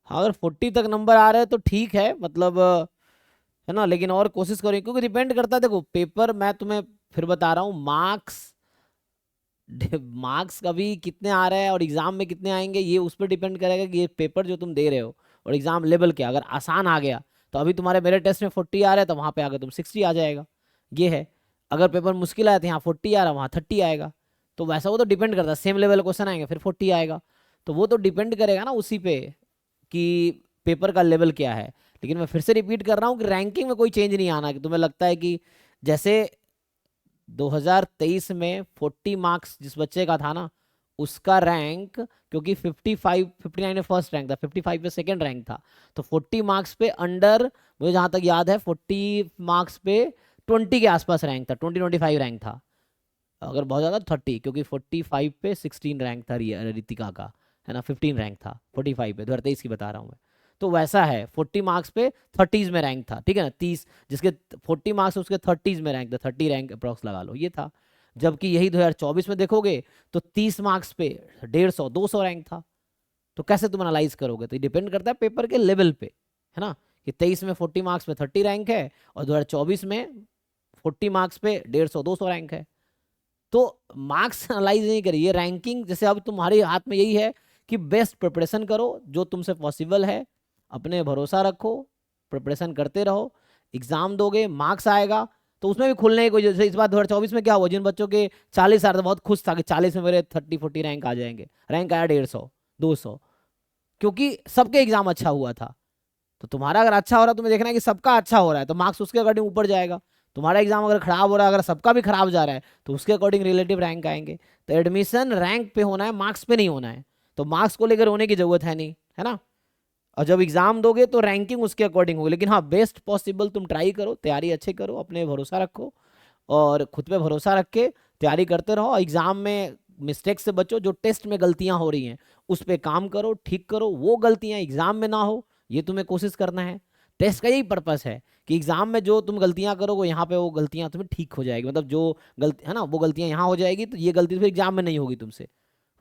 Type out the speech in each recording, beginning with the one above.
हाँ, अगर 40 तक नंबर आ रहे हैं तो ठीक है, मतलब है ना, लेकिन और कोशिश करें, क्योंकि डिपेंड करता है, देखो पेपर मैं तुम्हें फिर बता रहा हूँ, मार्क्स मार्क्स कभी कितने आ रहे हैं और एग्जाम में कितने आएंगे ये उस पर डिपेंड करेगा कि ये पेपर जो तुम दे रहे हो और एग्जाम लेवल क्या, अगर आसान आ गया तो अभी तुम्हारे मेरे टेस्ट में 40 आ रहा है तो वहां पे आगे तुम 60 आ जाएगा, ये है। अगर पेपर मुश्किल आया तो यहाँ 40 आ रहा है वहाँ 30 आएगा। तो वैसा वो तो डिपेंड करता है, सेम लेवल क्वेश्चन आएंगे फिर 40 आएगा। तो वो तो डिपेंड करेगा ना उसी पे कि पेपर का लेवल क्या है। लेकिन मैं फिर से रिपीट कर रहा हूँ कि रैंकिंग में कोई चेंज नहीं आना, कि तुम्हें लगता है कि जैसे 2023 में 40 मार्क्स जिस बच्चे का था ना, उसका रैंक, क्योंकि 59 में फर्स्ट रैंक था, 55 पे सेकंड रैंक था, तो 40 मार्क्स पे अंडर, मुझे जहां तक याद है 40 मार्क्स पे 20 के आसपास रैंक था, 20-25 रैंक था। अगर बहुत ज्यादा 30, क्योंकि 45 पे 16 रैंक था रितिका का, है ना, 15 रैंक था 45 पे, 2023 की बता रहा हूँ मैं। तो वैसा है, 40 मार्क्स पे 30s में रैंक था, ठीक है ना, 30 जिसके 40 मार्क्स उसके 30s में रैंक था, 30 रैंक अप्रॉक्स लगा लो ये था। जबकि यही 2024 में देखोगे तो 30 मार्क्स पे 150-200 रैंक था। तो कैसे तुम एनालाइज करोगे, तो ये डिपेंड करता है पेपर के लेवल पे, है ना, कि 23 में 40 मार्क्स पे 30 रैंक है और 2024 में 40 मार्क्स पे 150-200 रैंक है। तो मार्क्स एनालाइज नहीं करिए, रैंकिंग जैसे अब तुम्हारे हाथ में यही है कि बेस्ट प्रिपरेशन करो जो तुमसे पॉसिबल है, अपने भरोसा रखो, प्रिपरेशन करते रहो, एग्जाम दोगे मार्क्स आएगा तो उसमें भी खुलने की कोई, जैसे इस बार 2024 में क्या हुआ, जिन बच्चों के 40 आ रहे थे बहुत खुश था कि 40 में मेरे 30-40 रैंक आ जाएंगे, रैंक आया 150-200, क्योंकि सबके एग्जाम अच्छा हुआ था। तो तुम्हारा अगर अच्छा हो रहा है, तुम्हें देखना है कि सबका अच्छा हो रहा है तो मार्क्स उसके अकॉर्डिंग ऊपर जाएगा। तुम्हारा एग्जाम अगर खराब हो रहा है, अगर सबका भी खराब जा रहा है, तो उसके अकॉर्डिंग रिलेटिव रैंक आएंगे। तो एडमिशन रैंक पे होना है, मार्क्स पे नहीं होना है। तो मार्क्स को लेकर होने की जरूरत है नहीं, है ना। और जब एग्जाम दोगे तो रैंकिंग उसके अकॉर्डिंग होगी, लेकिन हाँ बेस्ट पॉसिबल तुम ट्राई करो, तैयारी अच्छे करो, अपने भरोसा रखो और खुद पे भरोसा रख के तैयारी करते रहो। एग्जाम में मिस्टेक से बचो, जो टेस्ट में गलतियां हो रही हैं उस पे काम करो, ठीक करो, वो गलतियां एग्जाम में ना हो, ये तुम्हें कोशिश करना है। टेस्ट का यही पर्पस है कि एग्जाम में जो तुम गलतियां करोगे यहाँ पे वो गलतियां तुम्हें ठीक हो जाएगी, मतलब जो गलती है ना वो गलतियां यहाँ हो जाएगी, तो ये गलती फिर एग्जाम में नहीं होगी तुमसे।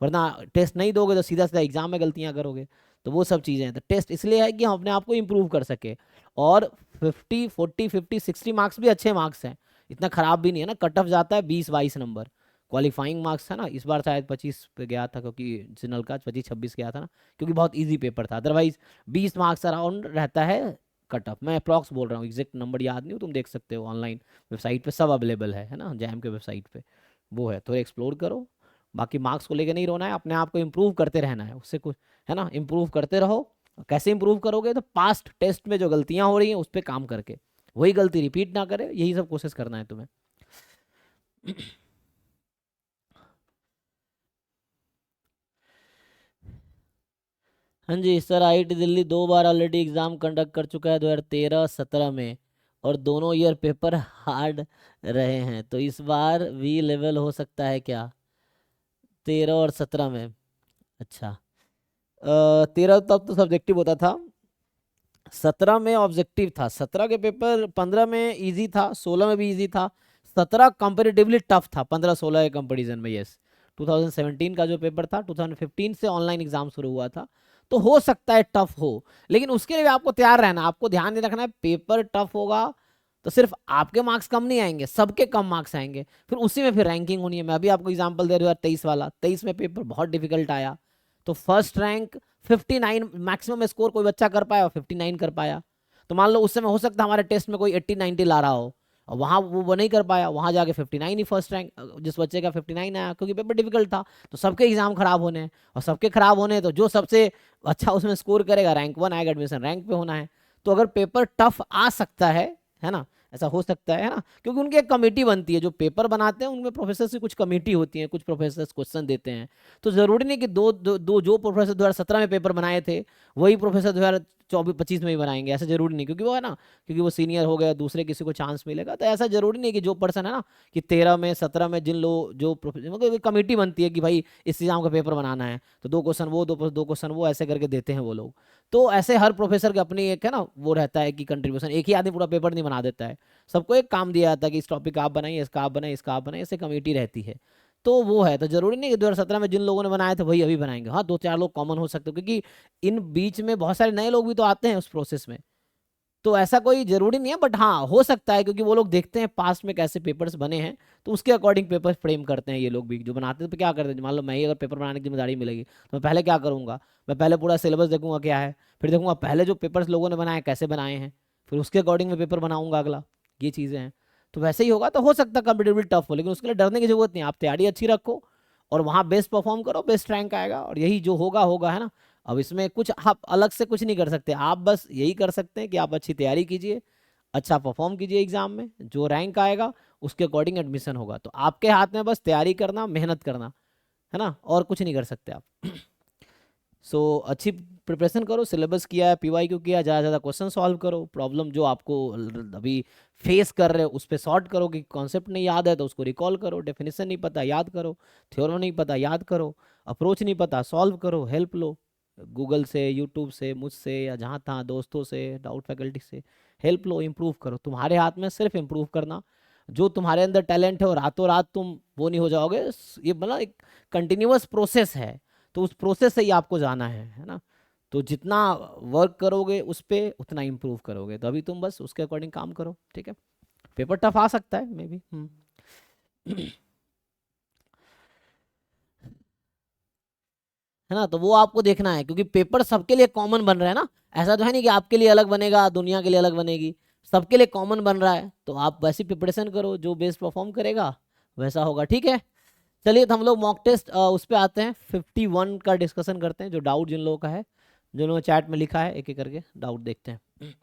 वरना टेस्ट नहीं दोगे तो सीधा सीधा एग्जाम में गलतियां करोगे। तो वो सब चीज़ें हैं, तो टेस्ट इसलिए है कि हम अपने आप को इम्प्रूव कर सके। और 50, 40, 50, 60 मार्क्स भी अच्छे मार्क्स हैं, इतना खराब भी नहीं है ना। कट ऑफ जाता है 20-22 नंबर, क्वालिफाइंग मार्क्स है ना, इस बार शायद 25 पे गया था, क्योंकि जनरल का 25-26 गया था ना, क्योंकि बहुत इजी पेपर था। अदरवाइज 20 मार्क्स अराउंड रहता है कट ऑफ। मैं अप्रॉक्स बोल रहा हूँ, एग्जैक्ट नंबर याद नहीं हो, तुम देख सकते हो ऑनलाइन वेबसाइट पे सब अवेलेबल है ना, जैम के वेबसाइट पे वो है, तो एक्सप्लोर करो। बाकी मार्क्स को लेकर नहीं रोना है, अपने आप को इम्प्रूव करते रहना है, उससे कुछ, है ना, इम्प्रूव करते रहो। कैसे इम्प्रूव करोगे, तो पास्ट टेस्ट में जो गलतियां हो रही हैं उस पर काम करके, वही गलती रिपीट ना करे, यही सब कोशिश करना है तुम्हें। हाँ जी सर, आईआईटी दिल्ली 2 बार ऑलरेडी एग्जाम कंडक्ट कर चुका है, 2013-17 में, और दोनों ईयर पेपर हार्ड रहे हैं, तो इस बार भी लेवल हो सकता है क्या, 13 और 17 में? अच्छा, 13 तब तो सब्जेक्टिव होता था, 17 में ऑब्जेक्टिव था। 17 के पेपर 15 में इजी था, 16 में भी इजी था, 17 कंपेरेटिवली टफ था 15-16 के कंपैरिजन में, यस। 2017 का जो पेपर था, 2015 से ऑनलाइन एग्जाम शुरू हुआ था, तो हो सकता है टफ हो, लेकिन उसके लिए भी आपको तैयार रहना, आपको ध्यान नहीं रखना है पेपर टफ होगा तो सिर्फ आपके मार्क्स कम नहीं आएंगे, सबके कम मार्क्स आएंगे, फिर उसी में फिर रैंकिंग होनी है। मैं अभी आपको एग्जांपल दे रहा हूँ 23 वाला, 23 में पेपर बहुत डिफिकल्ट आया, तो फर्स्ट रैंक 59 मैक्सिमम स्कोर कोई बच्चा कर पाया, 59 कर पाया। तो मान लो उस समय हो सकता है हमारे टेस्ट में कोई 80-90 ला रहा हो, और वहां वो नहीं कर पाया, वहां जाके 59 ही फर्स्ट रैंक, जिस बच्चे का 59 आया, क्योंकि पेपर डिफिकल्ट था। तो सबके एग्जाम खराब होने हैं, और सबके खराब होने हैं तो जो सबसे अच्छा उसमें स्कोर करेगा रैंक 1 आएगा, एडमिशन रैंक पे होना है। तो अगर पेपर टफ आ सकता है ना, ऐसा हो सकता है ना, क्योंकि उनकी एक कमेटी बनती है जो पेपर बनाते हैं, उनमें प्रोफेसर की कुछ कमेटी होती है, कुछ प्रोफेसर क्वेश्चन देते हैं। तो जरूरी नहीं कि दो जो प्रोफेसर 2017 में पेपर बनाए थे वही प्रोफेसर 2024-25 में भी बनाएंगे, ऐसा जरूरी नहीं, क्योंकि वो है ना, क्योंकि वो सीनियर हो गया, दूसरे किसी को चांस मिलेगा, तो ऐसा जरूरी नहीं कि जो पर्सन है ना, कि 13 में 17 में जिन लोग जो मतलब कमेटी बनती है कि भाई इस एग्जाम का पेपर बनाना है, तो 2 क्वेश्चन वो, दो क्वेश्चन वो, ऐसे करके देते हैं वो लोग। तो ऐसे हर प्रोफेसर की अपनी एक है ना वो रहता है कि कंट्रीब्यूशन, एक ही आदमी पूरा पेपर नहीं बना देता है, सबको एक काम दिया जाता है कि इस टॉपिक आप बनाइए, इसका आप बनाइए, इसका आप बनाइए, ऐसे कमेटी रहती है। तो वो है, तो जरूरी नहीं कि 2017 में जिन लोगों ने बनाए थे वही अभी बनाएंगे। हाँ, 2-4 लोग कॉमन हो सकते हैं, क्योंकि इन बीच में बहुत सारे नए लोग भी तो आते हैं उस प्रोसेस में। तो ऐसा कोई जरूरी नहीं है, बट हाँ हो सकता है, क्योंकि वो लोग देखते हैं पास्ट में कैसे पेपर्स बने हैं, तो उसके अकॉर्डिंग पेपर फ्रेम करते हैं ये लोग भी जो बनाते हैं। तो क्या करते हैं, मान लो मैं ही अगर पेपर बनाने की जिम्मेदारी मिलेगी तो मैं पहले क्या करूंगा, मैं पहले पूरा सिलेबस देखूंगा क्या है, फिर देखूंगा पहले जो पेपर्स लोगों ने बनाए कैसे बनाए हैं, फिर उसके अकॉर्डिंग मैं पेपर बनाऊंगा अगला। ये चीज़ें हैं। तो वैसे ही होगा, तो हो सकता है कंपेटेबल टफ हो, लेकिन उसके लिए डरने की जरूरत नहीं है। आप तैयारी अच्छी रखो और वहाँ बेस्ट परफॉर्म करो, बेस्ट रैंक आएगा, और यही जो होगा होगा, है ना। अब इसमें कुछ आप अलग से कुछ नहीं कर सकते, आप बस यही कर सकते हैं कि आप अच्छी तैयारी कीजिए, अच्छा परफॉर्म कीजिए एग्जाम में, जो रैंक आएगा उसके अकॉर्डिंग एडमिशन होगा। तो आपके हाथ में बस तैयारी करना, मेहनत करना, है ना, और कुछ नहीं कर सकते आप। सो अच्छी प्रिपरेशन करो, सिलेबस किया है, पीवाईक्यू किया, ज़्यादा से ज़्यादा क्वेश्चन सॉल्व करो, प्रॉब्लम जो आपको अभी फेस कर रहे हो उस पर सॉर्ट करो, कि कॉन्सेप्ट नहीं याद है तो उसको रिकॉल करो, डेफिनेशन नहीं पता याद करो, थ्योरम नहीं पता याद करो, अप्रोच नहीं पता सॉल्व करो, हेल्प लो गूगल से, यूट्यूब से, मुझसे, या जहाँ तहाँ दोस्तों से, डाउट फैकल्टी से हेल्प लो, इम्प्रूव करो। तुम्हारे हाथ में सिर्फ इम्प्रूव करना, जो तुम्हारे अंदर टैलेंट है और रातों रात तुम वो नहीं हो जाओगे। ये मतलब एक कंटिन्यूअस प्रोसेस है, तो उस प्रोसेस से ही आपको जाना है ना। तो जितना वर्क करोगे उस पे उतना इम्प्रूव करोगे। तो अभी तुम बस उसके अकॉर्डिंग काम करो, ठीक है। पेपर टफ आ सकता है मे बी। है ना, तो वो आपको देखना है, क्योंकि पेपर सबके लिए कॉमन बन रहा है ना। ऐसा तो है नहीं कि आपके लिए अलग बनेगा, दुनिया के लिए अलग बनेगी, सबके लिए कॉमन बन रहा है। तो आप वैसी प्रिपरेशन करो, जो बेस्ट परफॉर्म करेगा वैसा होगा, ठीक है। चलिए, तो हम लोग मॉक टेस्ट उस पे आते हैं, 51 का डिस्कशन करते हैं, जो डाउट जिन लोगों का है, जिन्होंने चैट में लिखा है एक एक करके डाउट देखते हैं।